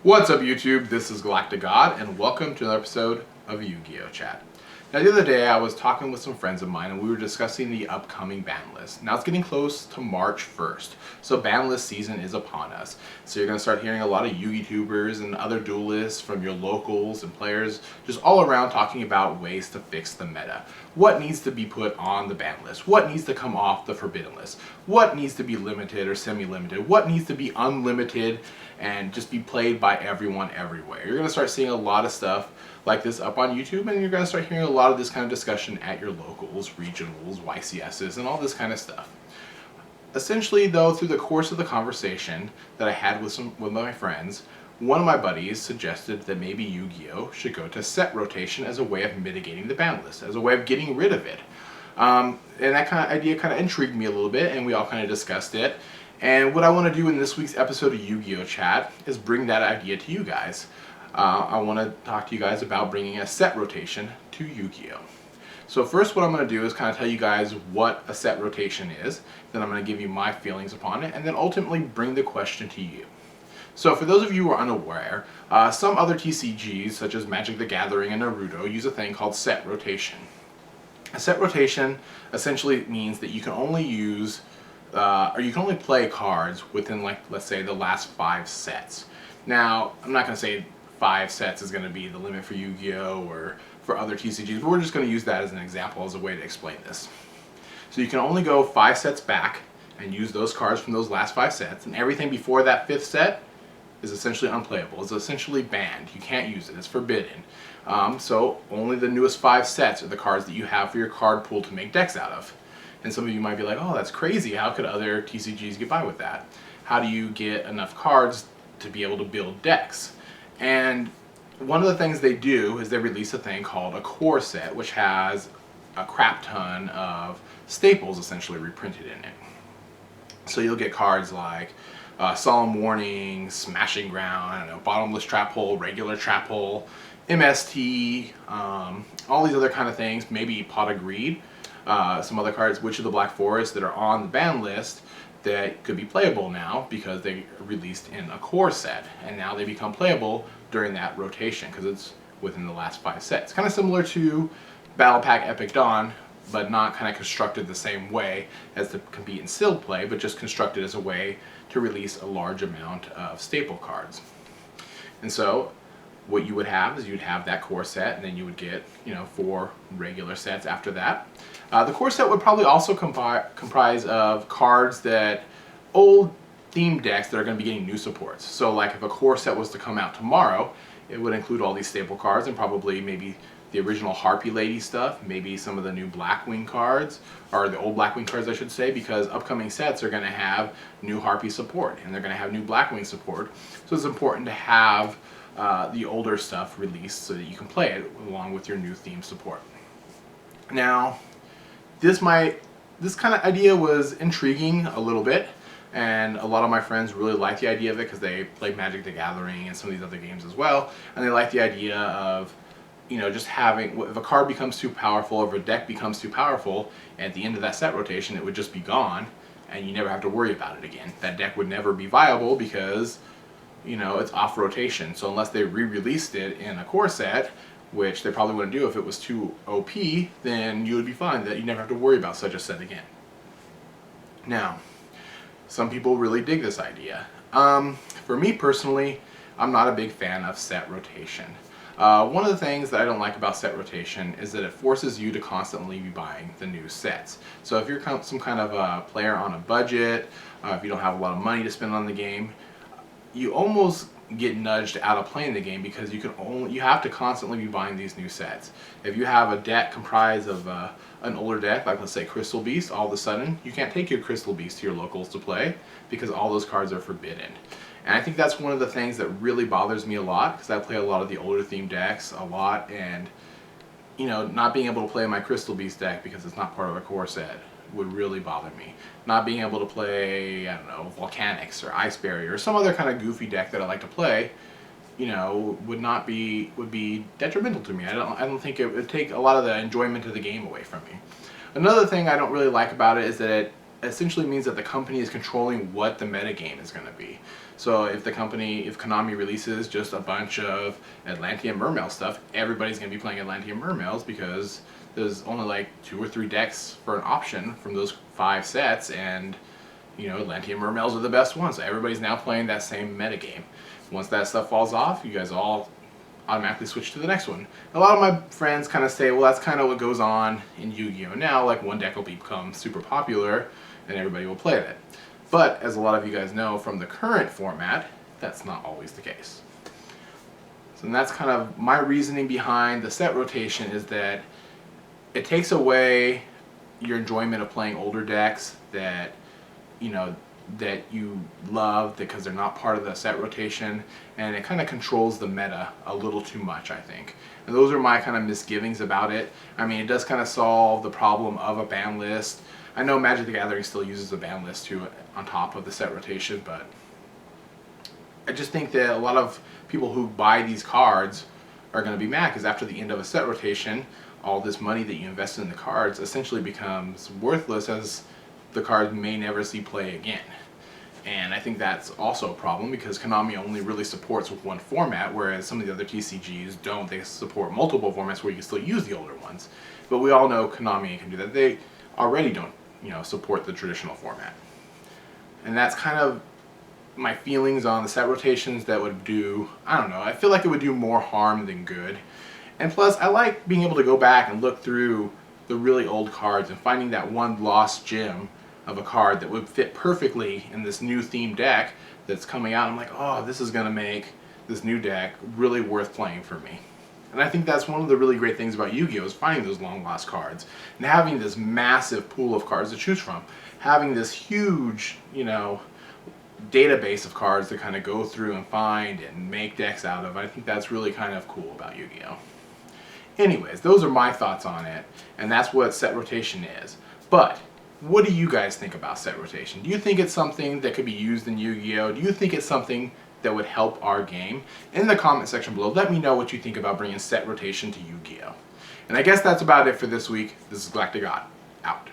What's up YouTube, this is GalacticGod and welcome to another episode of Yugioh Chat. Now the other day I was talking with some friends of mine and we were discussing the upcoming ban list. Now it's getting close to March 1st, so ban list season is upon us. So you're going to start hearing a lot of YouTubers and other duelists from your locals and players just all around talking about ways to fix the meta. What needs to be put on the ban list? What needs to come off the forbidden list? What needs to be limited or semi-limited? What needs to be unlimited and just be played by everyone everywhere? You're going to start seeing a lot of stuff like this up on YouTube, and you're going to start hearing a lot of this kind of discussion at your locals, regionals, YCSs, and all this kind of stuff. Essentially though, through the course of the conversation that I had with my friends, one of my buddies suggested that maybe Yu-Gi-Oh should go to set rotation as a way of mitigating the ban list, as a way of getting rid of it. And that kind of idea kind of intrigued me a little bit, and we all kind of discussed it. And what I want to do in this week's episode of Yu-Gi-Oh Chat is bring that idea to you guys. I want to talk to you guys about bringing a set rotation to Yu-Gi-Oh. So first what I'm going to do is kind of tell you guys what a set rotation is, then I'm going to give you my feelings upon it, and then ultimately bring the question to you. So for those of you who are unaware, some other TCGs such as Magic the Gathering and Naruto use a thing called set rotation. A set rotation essentially means that you can only use or you can only play cards within, like, let's say the last 5 sets. Now I'm not going to say 5 sets is going to be the limit for Yu-Gi-Oh or for other TCGs, but we're just going to use that as an example, as a way to explain this. So you can only go 5 sets back and use those cards from those last 5 sets, and everything before that 5th set is essentially unplayable. It's essentially banned. You can't use it. It's forbidden. So only the newest 5 sets are the cards that you have for your card pool to make decks out of. And some of you might be like, oh, that's crazy. How could other TCGs get by with that? How do you get enough cards to be able to build decks? And one of the things they do is they release a thing called a core set, which has a crap ton of staples essentially reprinted in it. So you'll get cards like Solemn Warning, Smashing Ground, I don't know, Bottomless Trap Hole, Regular Trap Hole, MST, all these other kind of things, maybe Pot of Greed, some other cards, Witch of the Black Forest, that are on the ban list that could be playable now because they released in a core set, and now they become playable during that rotation because it's within the last 5 sets. Kind of similar to Battle Pack Epic Dawn, but not kind of constructed the same way as to compete in sealed play, but just constructed as a way to release a large amount of staple cards. And so what you would have is you'd have that core set, and then you would get, 4 regular sets after that. The core set would probably also comprise of cards that old themed decks that are going to be getting new supports. So like if a core set was to come out tomorrow, it would include all these staple cards and probably maybe the original Harpy Lady stuff, maybe some of the new Blackwing cards, or the old Blackwing cards I should say, because upcoming sets are going to have new Harpy support and they're going to have new Blackwing support. So it's important to have the older stuff released so that you can play it along with your new theme support. Now, this kind of idea was intriguing a little bit, and a lot of my friends really like the idea of it because they play Magic the Gathering and some of these other games as well, and they like the idea of just having, if a card becomes too powerful, or if a deck becomes too powerful, at the end of that set rotation it would just be gone and you never have to worry about it again. That deck would never be viable because it's off rotation. So unless they re-released it in a core set, which they probably wouldn't do if it was too OP, then you would be fine, that you never have to worry about such a set again. Now, some people really dig this idea. For me personally, I'm not a big fan of set rotation. One of the things that I don't like about set rotation is that it forces you to constantly be buying the new sets. So if you're some kind of a player on a budget, if you don't have a lot of money to spend on the game, you almost get nudged out of playing the game because you have to constantly be buying these new sets. If you have a deck comprised of an older deck, like let's say Crystal Beast, all of a sudden you can't take your Crystal Beast to your locals to play because all those cards are forbidden. And I think that's one of the things that really bothers me a lot, because I play a lot of the older themed decks a lot, and not being able to play my Crystal Beast deck because it's not part of a core set would really bother me. Not being able to play, I don't know, Volcanics or Ice Barrier or some other kind of goofy deck that I like to play, would be detrimental to me. I don't think it would take a lot of the enjoyment of the game away from me. Another thing I don't really like about it is that essentially means that the company is controlling what the metagame is going to be. So if Konami releases just a bunch of Atlantean Mermail stuff, everybody's going to be playing Atlantean Mermails because there's only like 2 or 3 decks for an option from those 5 sets, and you know, Atlantean Mermails are the best ones. So everybody's now playing that same metagame. Once that stuff falls off, you guys all automatically switch to the next one. A lot of my friends kind of say, well, that's kind of what goes on in Yu-Gi-Oh! Now, like one deck will become super popular and everybody will play it. But as a lot of you guys know from the current format, that's not always the case. So that's kind of my reasoning behind the set rotation, is that it takes away your enjoyment of playing older decks that, you know, that you love because they're not part of the set rotation, and it kind of controls the meta a little too much, I think. And those are my kind of misgivings about it. I mean, it does kind of solve the problem of a ban list. I know Magic the Gathering still uses a ban list too on top of the set rotation, but I just think that a lot of people who buy these cards are going to be mad because after the end of a set rotation, all this money that you invested in the cards essentially becomes worthless, as the cards may never see play again. And I think that's also a problem because Konami only really supports one format, whereas some of the other TCGs don't. They support multiple formats where you can still use the older ones. But we all know Konami can do that. They already don't, you know, support the traditional format. And that's kind of my feelings on the set rotations that would do, I don't know, I feel like it would do more harm than good. And plus, I like being able to go back and look through the really old cards and finding that one lost gem of a card that would fit perfectly in this new theme deck that's coming out. I'm like, oh, this is going to make this new deck really worth playing for me. And I think that's one of the really great things about Yu-Gi-Oh! Is finding those long lost cards and having this massive pool of cards to choose from. Having this huge, you know, database of cards to kind of go through and find and make decks out of. I think that's really kind of cool about Yu-Gi-Oh! Anyways, those are my thoughts on it, and that's what set rotation is. But what do you guys think about set rotation? Do you think it's something that could be used in Yu-Gi-Oh? Do you think it's something that would help our game? In the comment section below, let me know what you think about bringing set rotation to Yu-Gi-Oh. And I guess that's about it for this week. This is GalacticGod, out.